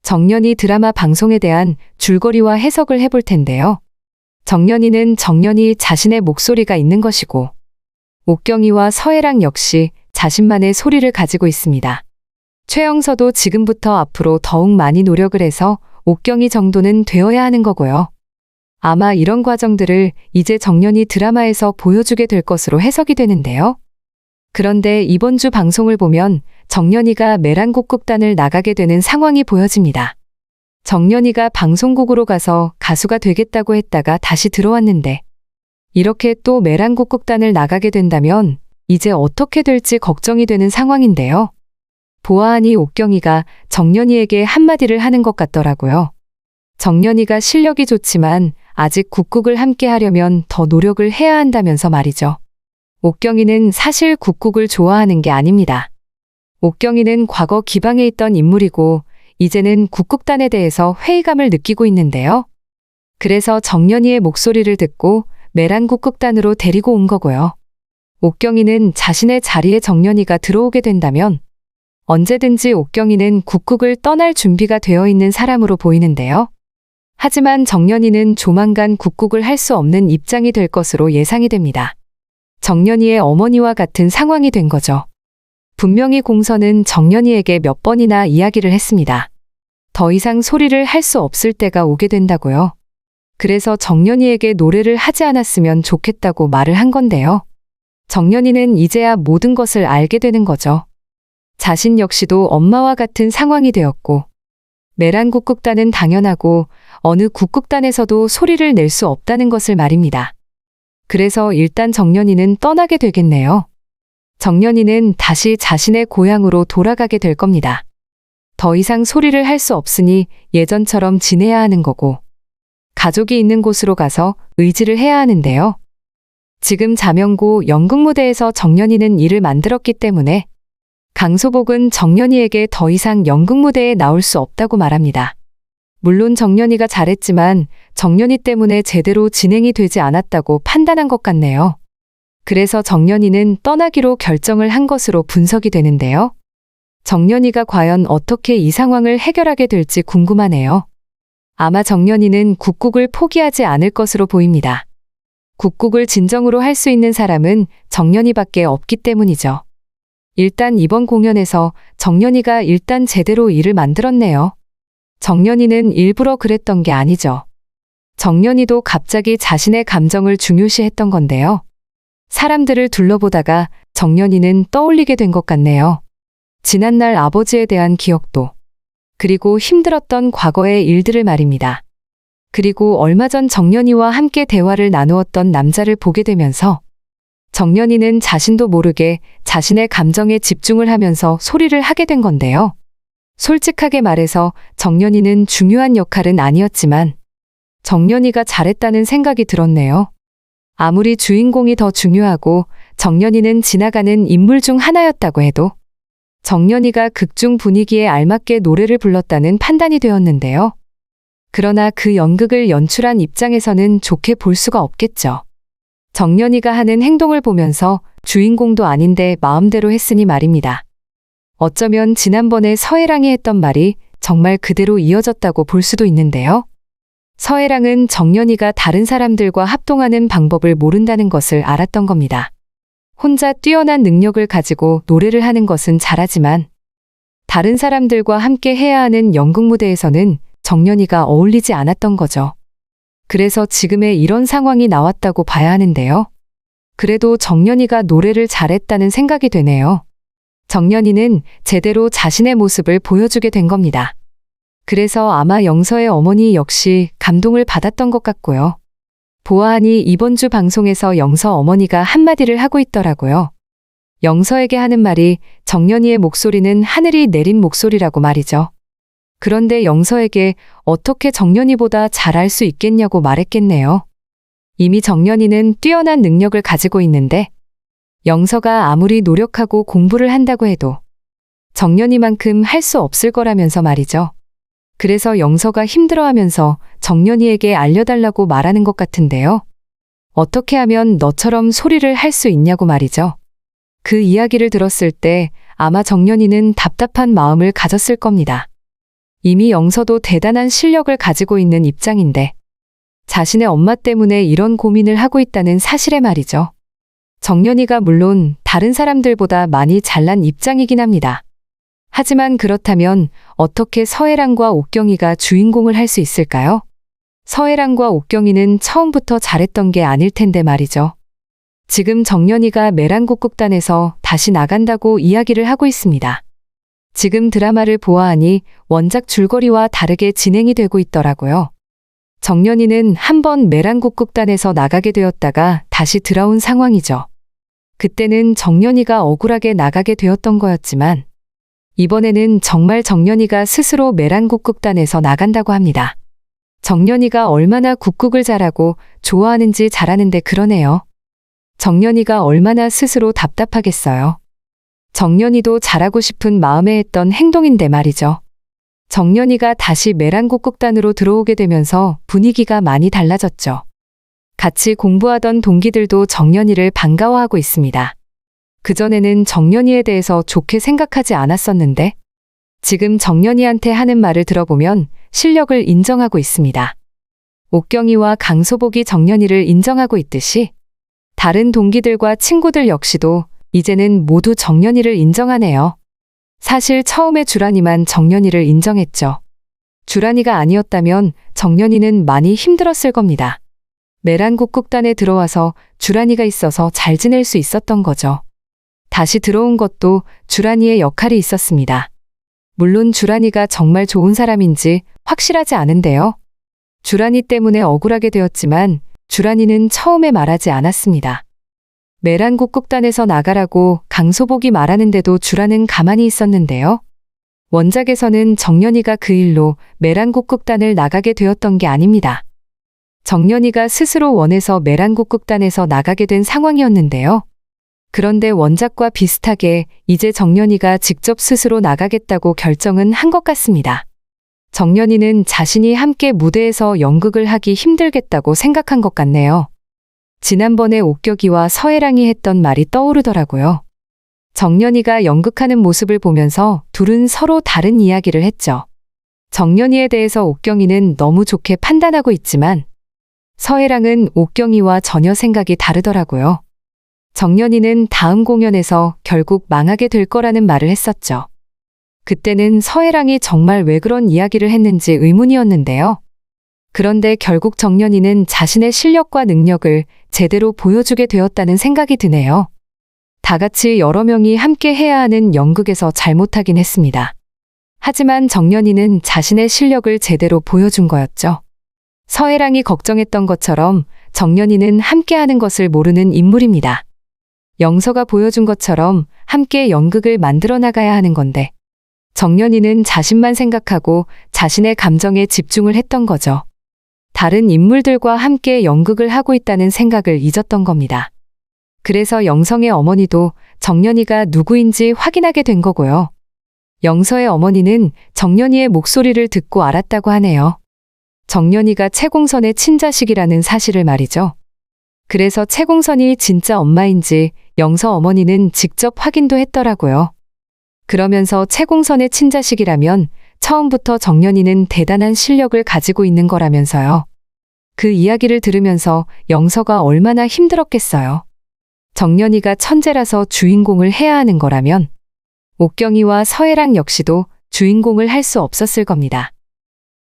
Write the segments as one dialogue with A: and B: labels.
A: 정연이 드라마 방송에 대한 줄거리와 해석을 해볼 텐데요. 정연이는 정연이 자신의 목소리가 있는 것이고, 옥경이와 서혜랑 역시 자신만의 소리를 가지고 있습니다. 최영서도 지금부터 앞으로 더욱 많이 노력을 해서 옥경이 정도는 되어야 하는 거고요. 아마 이런 과정들을 이제 정연이 드라마에서 보여주게 될 것으로 해석이 되는데요. 그런데 이번 주 방송을 보면 정연이가 메란국극단을 나가게 되는 상황이 보여집니다. 정연이가 방송국으로 가서 가수가 되겠다고 했다가 다시 들어왔는데 이렇게 또 메란국극단을 나가게 된다면 이제 어떻게 될지 걱정이 되는 상황인데요. 보아하니 옥경이가 정연이에게 한마디를 하는 것 같더라고요. 정연이가 실력이 좋지만 아직 국국을 함께 하려면 더 노력을 해야 한다면서 말이죠. 옥경이는 사실 국국을 좋아하는 게 아닙니다. 옥경이는 과거 기방에 있던 인물이고 이제는 국극단에 대해서 회의감을 느끼고 있는데요. 그래서 정연이의 목소리를 듣고 메란국극단으로 데리고 온 거고요. 옥경이는 자신의 자리에 정연이가 들어오게 된다면 언제든지 옥경이는 국국을 떠날 준비가 되어 있는 사람으로 보이는데요. 하지만 정연이는 조만간 국국을 할 수 없는 입장이 될 것으로 예상이 됩니다. 정연이의 어머니와 같은 상황이 된 거죠. 분명히 공선은 정연이에게 몇 번이나 이야기를 했습니다. 더 이상 소리를 할 수 없을 때가 오게 된다고요. 그래서 정연이에게 노래를 하지 않았으면 좋겠다고 말을 한 건데요. 정연이는 이제야 모든 것을 알게 되는 거죠. 자신 역시도 엄마와 같은 상황이 되었고, 메란국극단은 당연하고 어느 국극단에서도 소리를 낼 수 없다는 것을 말입니다. 그래서 일단 정연이는 떠나게 되겠네요. 정연이는 다시 자신의 고향으로 돌아가게 될 겁니다. 더 이상 소리를 할 수 없으니 예전처럼 지내야 하는 거고, 가족이 있는 곳으로 가서 의지를 해야 하는데요. 지금 자명고 연극무대에서 정연이는 일을 만들었기 때문에 강소복은 정연이에게 더 이상 연극무대에 나올 수 없다고 말합니다. 물론 정연이가 잘했지만 정연이 때문에 제대로 진행이 되지 않았다고 판단한 것 같네요. 그래서 정연이는 떠나기로 결정을 한 것으로 분석이 되는데요. 정연이가 과연 어떻게 이 상황을 해결하게 될지 궁금하네요. 아마 정연이는 국국을 포기하지 않을 것으로 보입니다. 국국을 진정으로 할 수 있는 사람은 정연이밖에 없기 때문이죠. 일단 이번 공연에서 정연이가 일단 제대로 일을 만들었네요. 정연이는 일부러 그랬던 게 아니죠. 정연이도 갑자기 자신의 감정을 중요시했던 건데요. 사람들을 둘러보다가 정연이는 떠올리게 된 것 같네요. 지난날 아버지에 대한 기억도, 그리고 힘들었던 과거의 일들을 말입니다. 그리고 얼마 전 정연이와 함께 대화를 나누었던 남자를 보게 되면서 정연이는 자신도 모르게 자신의 감정에 집중을 하면서 소리를 하게 된 건데요. 솔직하게 말해서 정연이는 중요한 역할은 아니었지만 정연이가 잘했다는 생각이 들었네요. 아무리 주인공이 더 중요하고 정연이는 지나가는 인물 중 하나였다고 해도 정연이가 극중 분위기에 알맞게 노래를 불렀다는 판단이 되었는데요. 그러나 그 연극을 연출한 입장에서는 좋게 볼 수가 없겠죠. 정연이가 하는 행동을 보면서 주인공도 아닌데 마음대로 했으니 말입니다. 어쩌면 지난번에 서혜랑이 했던 말이 정말 그대로 이어졌다고 볼 수도 있는데요. 서혜랑은 정연이가 다른 사람들과 합동하는 방법을 모른다는 것을 알았던 겁니다. 혼자 뛰어난 능력을 가지고 노래를 하는 것은 잘하지만 다른 사람들과 함께 해야 하는 연극 무대에서는 정연이가 어울리지 않았던 거죠. 그래서 지금의 이런 상황이 나왔다고 봐야 하는데요. 그래도 정연이가 노래를 잘했다는 생각이 되네요. 정연이는 제대로 자신의 모습을 보여주게 된 겁니다. 그래서 아마 영서의 어머니 역시 감동을 받았던 것 같고요. 보아하니 이번 주 방송에서 영서 어머니가 한마디를 하고 있더라고요. 영서에게 하는 말이 정연이의 목소리는 하늘이 내린 목소리라고 말이죠. 그런데 영서에게 어떻게 정연이보다 잘할 수 있겠냐고 말했겠네요. 이미 정연이는 뛰어난 능력을 가지고 있는데 영서가 아무리 노력하고 공부를 한다고 해도 정연이만큼 할 수 없을 거라면서 말이죠. 그래서 영서가 힘들어하면서 정연이에게 알려달라고 말하는 것 같은데요. 어떻게 하면 너처럼 소리를 할 수 있냐고 말이죠. 그 이야기를 들었을 때 아마 정연이는 답답한 마음을 가졌을 겁니다. 이미 영서도 대단한 실력을 가지고 있는 입장인데 자신의 엄마 때문에 이런 고민을 하고 있다는 사실에 말이죠. 정연이가 물론 다른 사람들보다 많이 잘난 입장이긴 합니다. 하지만 그렇다면 어떻게 서혜랑과 옥경이가 주인공을 할 수 있을까요? 서혜랑과 옥경이는 처음부터 잘했던 게 아닐 텐데 말이죠. 지금 정연이가 메랑국국단에서 다시 나간다고 이야기를 하고 있습니다. 지금 드라마를 보아하니 원작 줄거리와 다르게 진행이 되고 있더라고요. 정연이는 한번 메랑국국단에서 나가게 되었다가 다시 들어온 상황이죠. 그때는 정연이가 억울하게 나가게 되었던 거였지만 이번에는 정말 정연이가 스스로 메랑국국단에서 나간다고 합니다. 정연이가 얼마나 국국을 잘하고 좋아하는지 잘하는데 그러네요. 정연이가 얼마나 스스로 답답하겠어요. 정연이도 잘하고 싶은 마음에 했던 행동인데 말이죠. 정연이가 다시 메랑국국단으로 들어오게 되면서 분위기가 많이 달라졌죠. 같이 공부하던 동기들도 정연이를 반가워하고 있습니다. 그전에는 정연이에 대해서 좋게 생각하지 않았었는데 지금 정연이한테 하는 말을 들어보면 실력을 인정하고 있습니다. 옥경이와 강소복이 정연이를 인정하고 있듯이 다른 동기들과 친구들 역시도 이제는 모두 정연이를 인정하네요. 사실 처음에 주란이만 정연이를 인정했죠. 주란이가 아니었다면 정연이는 많이 힘들었을 겁니다. 메랑국국단에 들어와서 주란이가 있어서 잘 지낼 수 있었던 거죠. 다시 들어온 것도 주란이의 역할이 있었습니다. 물론 주란이가 정말 좋은 사람인지 확실하지 않은데요. 주란이 때문에 억울하게 되었지만 주란이는 처음에 말하지 않았습니다. 메랑국국단에서 나가라고 강소복이 말하는데도 주란은 가만히 있었는데요. 원작에서는 정연이가 그 일로 메랑국국단을 나가게 되었던 게 아닙니다. 정연이가 스스로 원해서 메랑국국단에서 나가게 된 상황이었는데요. 그런데 원작과 비슷하게 이제 정연이가 직접 스스로 나가겠다고 결정은 한 것 같습니다. 정연이는 자신이 함께 무대에서 연극을 하기 힘들겠다고 생각한 것 같네요. 지난번에 옥격이와 서혜랑이 했던 말이 떠오르더라고요. 정연이가 연극하는 모습을 보면서 둘은 서로 다른 이야기를 했죠. 정연이에 대해서 옥경이는 너무 좋게 판단하고 있지만 서혜랑은 옥경이와 전혀 생각이 다르더라고요. 정연이는 다음 공연에서 결국 망하게 될 거라는 말을 했었죠. 그때는 서혜랑이 정말 왜 그런 이야기를 했는지 의문이었는데요. 그런데 결국 정연이는 자신의 실력과 능력을 제대로 보여주게 되었다는 생각이 드네요. 다 같이 여러 명이 함께 해야 하는 연극에서 잘못하긴 했습니다. 하지만 정연이는 자신의 실력을 제대로 보여준 거였죠. 서혜랑이 걱정했던 것처럼 정연이는 함께하는 것을 모르는 인물입니다. 영서가 보여준 것처럼 함께 연극을 만들어 나가야 하는 건데 정연이는 자신만 생각하고 자신의 감정에 집중을 했던 거죠. 다른 인물들과 함께 연극을 하고 있다는 생각을 잊었던 겁니다. 그래서 영성의 어머니도 정연이가 누구인지 확인하게 된 거고요. 영서의 어머니는 정연이의 목소리를 듣고 알았다고 하네요. 정연이가 채공선의 친자식이라는 사실을 말이죠. 그래서 채공선이 진짜 엄마인지 영서 어머니는 직접 확인도 했더라고요. 그러면서 채공선의 친자식이라면 처음부터 정연이는 대단한 실력을 가지고 있는 거라면서요. 그 이야기를 들으면서 영서가 얼마나 힘들었겠어요. 정연이가 천재라서 주인공을 해야 하는 거라면 옥경이와 서혜랑 역시도 주인공을 할 수 없었을 겁니다.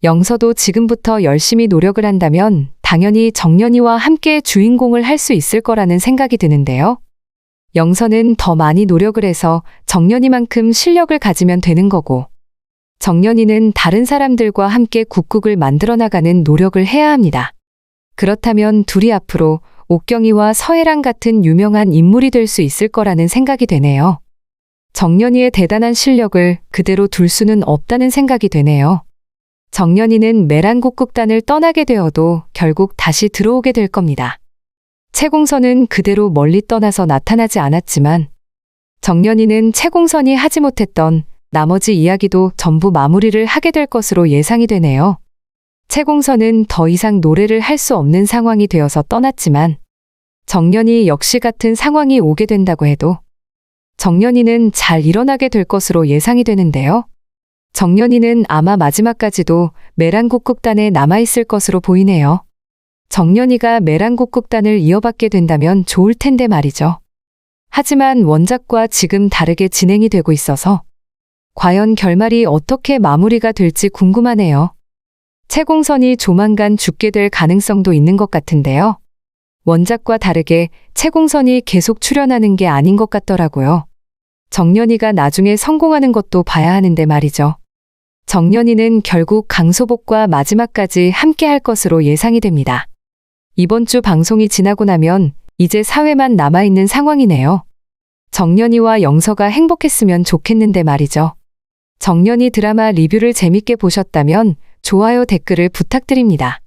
A: 영서도 지금부터 열심히 노력을 한다면 당연히 정연이와 함께 주인공을 할 수 있을 거라는 생각이 드는데요. 영서는 더 많이 노력을 해서 정연이만큼 실력을 가지면 되는 거고 정연이는 다른 사람들과 함께 국국을 만들어 나가는 노력을 해야 합니다. 그렇다면 둘이 앞으로 옥경이와 서혜랑 같은 유명한 인물이 될 수 있을 거라는 생각이 되네요. 정연이의 대단한 실력을 그대로 둘 수는 없다는 생각이 되네요. 정연이는 메랑국국단을 떠나게 되어도 결국 다시 들어오게 될 겁니다. 채공선은 그대로 멀리 떠나서 나타나지 않았지만 정연이는 채공선이 하지 못했던 나머지 이야기도 전부 마무리를 하게 될 것으로 예상이 되네요. 채공선은 더 이상 노래를 할 수 없는 상황이 되어서 떠났지만 정연이 역시 같은 상황이 오게 된다고 해도 정연이는 잘 일어나게 될 것으로 예상이 되는데요. 정연이는 아마 마지막까지도 메랑국국단에 남아있을 것으로 보이네요. 정연이가 메랑국국단을 이어받게 된다면 좋을 텐데 말이죠. 하지만 원작과 지금 다르게 진행이 되고 있어서 과연 결말이 어떻게 마무리가 될지 궁금하네요. 채공선이 조만간 죽게 될 가능성도 있는 것 같은데요. 원작과 다르게 채공선이 계속 출연하는 게 아닌 것 같더라고요. 정연이가 나중에 성공하는 것도 봐야 하는데 말이죠. 정연이는 결국 강소복과 마지막까지 함께 할 것으로 예상이 됩니다. 이번 주 방송이 지나고 나면 이제 사회만 남아있는 상황이네요. 정연이와 영서가 행복했으면 좋겠는데 말이죠. 정연이 드라마 리뷰를 재밌게 보셨다면 좋아요, 댓글을 부탁드립니다.